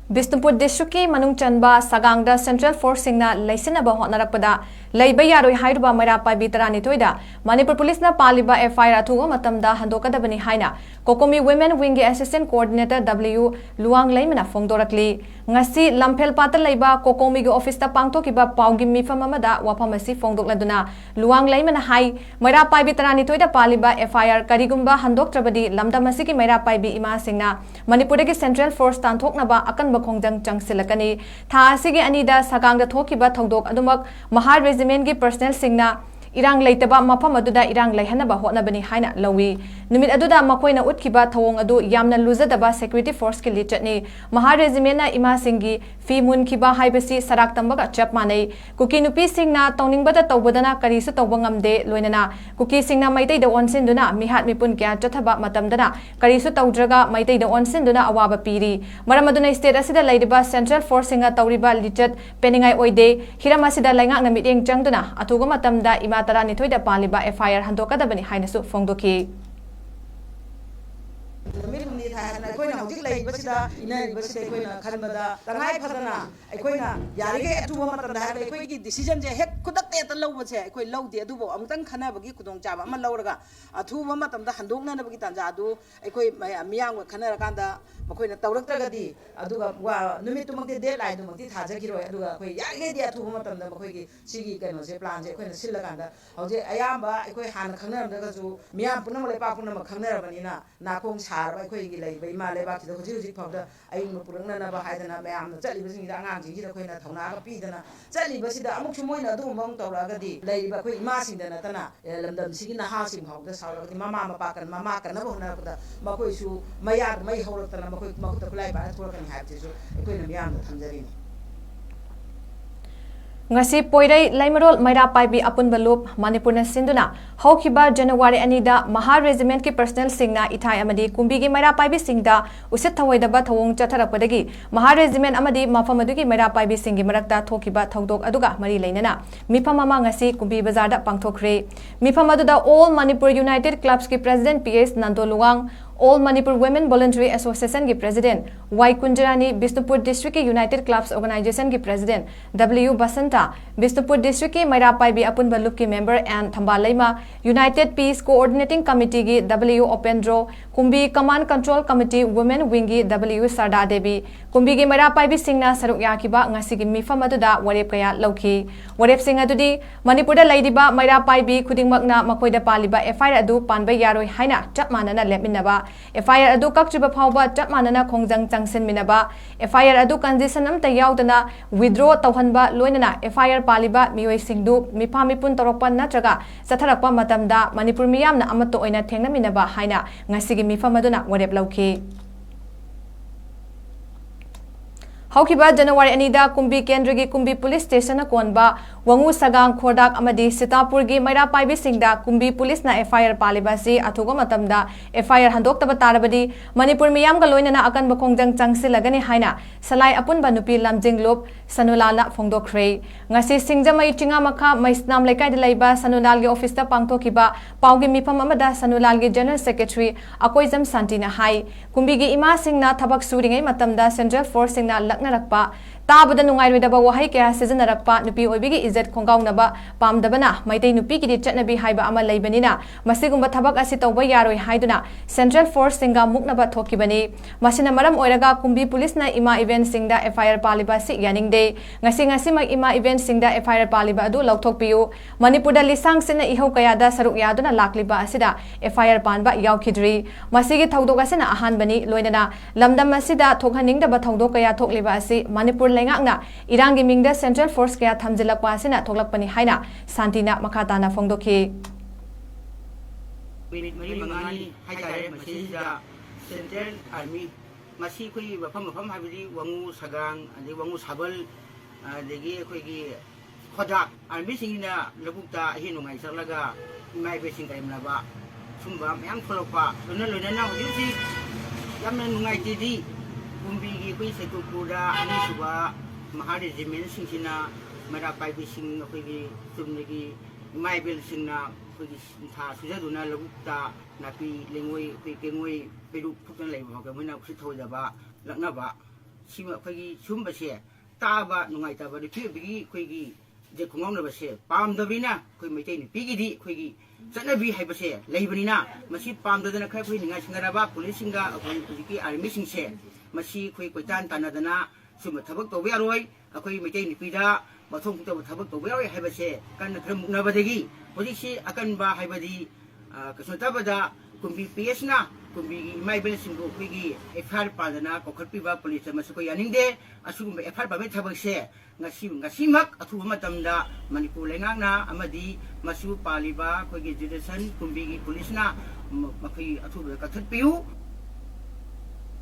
Bisnupur District ki manung chanba sagangda Central Force singna laisinaba hotnarakpada leiba yaroi hairuba maira paibi tarani toida Manipur Police na paliba FIR athuga matamda handokadabani haina Kokomi Women Wing Assistant Coordinator W Luang Laimana phongdorakli ngasi Lamphel Patal leiba Kokomi gi office ta pangthokiba paugi mifam amada waphamasi phongdokladuna Luang Laimana hai maira paibi tarani toida paliba FIR karigumba handoktrabadi lamdamasi ki maira paibi ima singna Manipur ki Central Force tanthoknaba akan Khongjang Changsilakani Tha asigi anida sagangda thokiba thodok adumak Mahar Regiment gi personnel singna irang leitaba mafam aduda irang leihanaba hotnabani haina lawi numit aduda makoina utkiba thawong adu yamna luzadaba security force ki lichatni Mahar Regiment na ima singi fi mun kiba haibasi sarak tambaga chap manai kuki nupi singna tawningbada tawbadana karisu tawbangamde loinana kuki singna maitai da onsinduna mihat mipun kya chathaba matamdana karisu tawdraga maitai da onsinduna awaba piri maramaduna state asida laidiba Central Force singa tawriba lichat peningai oide hiramasida laingak na miteng changduna athuga matamda ima tarani thoida paliba FIR handokadabani hainasu phongdoki decision je hek kudak te tan lawba che koi lawde adubo amtang khana bagi kudong chaba ama lawraga athuba matamda handokna na bagi tanja adu koi miyang khana kanda makoina tawraktagadi aduga wa numitumangte deadline dumangti thajagiroi aduga koi yarige di athuba matamda makoi sigi kano je plan je koina silaganda hoje ayamba koi han khangnaramdaga ju miyam punam lepa punam khangnaраbanina nakong sarba koi gi lei bai ma leba ti hoji hoji phawda ai mu purangna na ba haidana mayam na chali basing da angang ji da koina thawna ga pidana chali basida amuk sumoina adu mong tawragadi lei ba koi ima singdana tana lamdam sigi na ha sing hawda sawragadi mama mapa kan mama kan na bona da makoi su maya mai hawrotana makoi makuta kulai ba thorkan haibje su koina miyam da thamjari ngasi poirai laimarol maira paibi apun balup Manipurna sinduna haukiba January anida Mahar Regiment ki personnel singna ithai amadi kumbi gi maira paibi singda usit thawaidaba thawong chatharapadagi Mahar Regiment amadi mafam adugi maira paibi singi marakta thokiba thodok aduga mari leinana mifam ama ngasi kumbi bazar da pangthokre mifam aduda All Manipur United Clubs ki president PS Nandoluang All Manipur Women Voluntary Association ki President 𝐌𝐀𝐓𝐇𝐀 Bisnupur District ki United Clubs Organization ki President W Basanta Bisnupur District ki Maira Paibi Apun Balup ki Member and Thambalaima United Peace Coordinating Committee ki W Opendro Kumbi Command Control Committee Women Wing ki W Sarda Devi Kumbi ki Maira Paibi singna saruk yakiba ngasi ki mifam aduda warep kaya lauki warep sing adudi Manipurda laidiba Maira Paibi khudingmakna makoida paliba FIR adu panba yaroi haina chap manana lepminaba FIR adu kakchiba phawba chap manana khongjang changsin minaba FIR adu condition amta yaudana withdraw tawhanba loinana FIR paliba mioi singdu mipamipun torokpa natraga satharakpa matamda Manipur miyamna amato oina thengna minaba haina ngasigi mifam aduna warep lauki Haukiba January anida Kumbi Kendra Kumbi Police Station na konba wangu sagang khodak amadi Sitapur gi maira paibi singda Kumbi Police na FIR palibasi athuga matamda FIR handok taba tarabadi Manipur miyam ga loinana akan bakhongjang changsilagani haina salai apun banupi lamjing lop sanulal na phongdokre ngasi singjamai tinga makha maisnam lekai de laiba sanulal gi office ta pangthokiba paugi mifam amada sanulal gi General Secretary Akoizam Santina hai Kumbi gi ima singna thabak suringai matamda Central Force singna naknarakpa tabada nungairwedaba wahai kya sijannarakpa nupi oibigi izat khongaunaba pamdabana maitai nupi ki chatnabi haiba ama leibanina masigumba thabak asi tawba yaroi haiduna Central Force singa muknaba thokibani masina maram oiraga Kumbi Police na ima event singda FIR paliba si yaningde ngasi ma ima event singda FIR paliba adu lauthokpiu Manipurda lisang sina ihau kayada saruk yaduna lakliba asida FIR panba yaukidri masigi thaudok asina ahanbani loinana lamdam asida thokhaningdaba thaudok kaya thokliba asi Manipur lengakna irangi mingda Central Force kaya thamjilakpa asina thoklakpani haina Santina makhatana phongdoki minute mari mangani haitare masida Central Army masi koi mafam habidi wangu sagang ade wangu sabal degi koi gi khodak army singina labukta hinungai sarlaga mai be sing kaimna ba sumba yang pholopa lona na hojusi yamna nungai tidi Kumbi gi koi sekupura ani suba Mahar Regiment singsina mara paibi sing koi gi tumnegi mai bel singna koi gi tha sujaduna labukta napi lengoi koi kengoi peru phutan lai ma ga moina usi thoja ba lakna ba ꯁꯤꯃ ꯑꯩꯈꯣꯏꯒꯤ ꯁꯨꯝꯕꯁꯦ ꯇꯥꯕ ꯅꯨꯡꯉꯥꯏꯇꯕ ꯅꯨꯄꯤꯕꯒꯤ ꯑꯩꯈꯣꯏꯒꯤ ꯖꯦ ꯈꯨꯡꯒꯪꯅꯕꯁꯦ ꯄꯥꯝꯗꯕꯅꯤꯅ ꯑꯩꯈꯣꯏ ꯃꯩꯇꯩ ꯅꯨꯄꯤꯒꯤꯗꯤ ꯑꯩꯈꯣꯏꯒꯤ ꯆꯠꯅꯕꯤ ꯍꯥꯏꯕꯁꯦ ꯂꯩꯕꯅꯤꯅ ꯃꯁꯤ ꯄꯥꯝꯗꯗꯅ ꯈꯔ ꯑꯩꯈꯣꯏ ꯅꯤꯡꯉꯥꯏ ꯁꯤꯡꯅꯔꯕ ꯄꯨꯂꯤꯁꯁꯤꯡꯒ ꯑꯩꯈꯣꯏ ꯍꯧꯖꯤꯛꯀꯤ ꯑꯥꯔꯃꯤꯁꯤꯡꯁꯦ ꯃꯁꯤ ꯑꯩꯈꯣꯏ ꯀꯣꯏꯇꯥꯟ ꯇꯥꯟꯅꯗꯅ ꯁꯨꯝꯕ ꯊꯕꯛ ꯇꯧꯕ ꯌꯥꯔꯣꯏ ꯑꯩꯈꯣꯏ ꯃꯩꯇꯩ ꯅꯨꯄꯤꯗ ꯃꯊꯣꯡ ꯊꯣꯛꯇꯕ ꯊꯕꯛ ꯇꯧꯕ ꯌꯥꯔꯣꯏ ꯍꯥꯏꯕꯁꯦ ꯀꯟꯅ ꯈꯔ ꯃꯨꯛꯅꯕꯗꯒꯤ ꯍꯧꯖꯤꯛꯁꯤ ꯑꯀꯟꯕ ꯍꯥꯏꯕꯗꯤ ꯀꯩꯁꯨ ꯅꯠꯇꯕꯗ ꯀꯨꯝꯕꯤ ꯄꯤꯑꯦꯁꯅ ꯀꯨꯝꯕꯤꯒꯤ ꯏꯃꯥ ꯏꯕꯦꯜꯁꯤꯡꯕꯨ ꯑꯩꯈꯣꯏꯒꯤ ꯑꯦꯐ.ꯑꯥꯏ.ꯑꯥꯔ ꯄꯥꯟꯗꯅ ꯀꯧꯈꯠꯄꯤꯕ ꯄꯨꯂꯤꯁ ꯑꯃꯁꯨ ꯑꯩꯈꯣꯏ ꯌꯥꯅꯤꯡꯗꯦ ꯑꯁꯤꯒꯨꯝꯕ ꯑꯦꯐ.ꯑꯥꯏ.ꯑꯥꯔ ꯄꯥꯟꯕꯒꯤ ꯊꯕꯛꯁꯦ ꯉꯁꯤꯃꯛ ꯑꯊꯨꯕ ꯃꯇꯝꯗ ꯃꯅꯤꯄꯨꯔ ꯂꯩꯉꯥꯛꯅ ꯑꯃꯗꯤ ꯃꯁꯨ ꯄꯥꯜꯂꯤꯕ ꯑꯩꯈꯣꯏꯒꯤ ꯖꯨꯗꯤꯁꯟ ꯀꯨꯝꯕꯤꯒꯤ ꯄꯨꯂꯤꯁꯅ ꯃꯈꯣꯏ ꯑꯊꯨꯕꯗ ꯀꯛꯊꯠꯄꯤꯌꯨ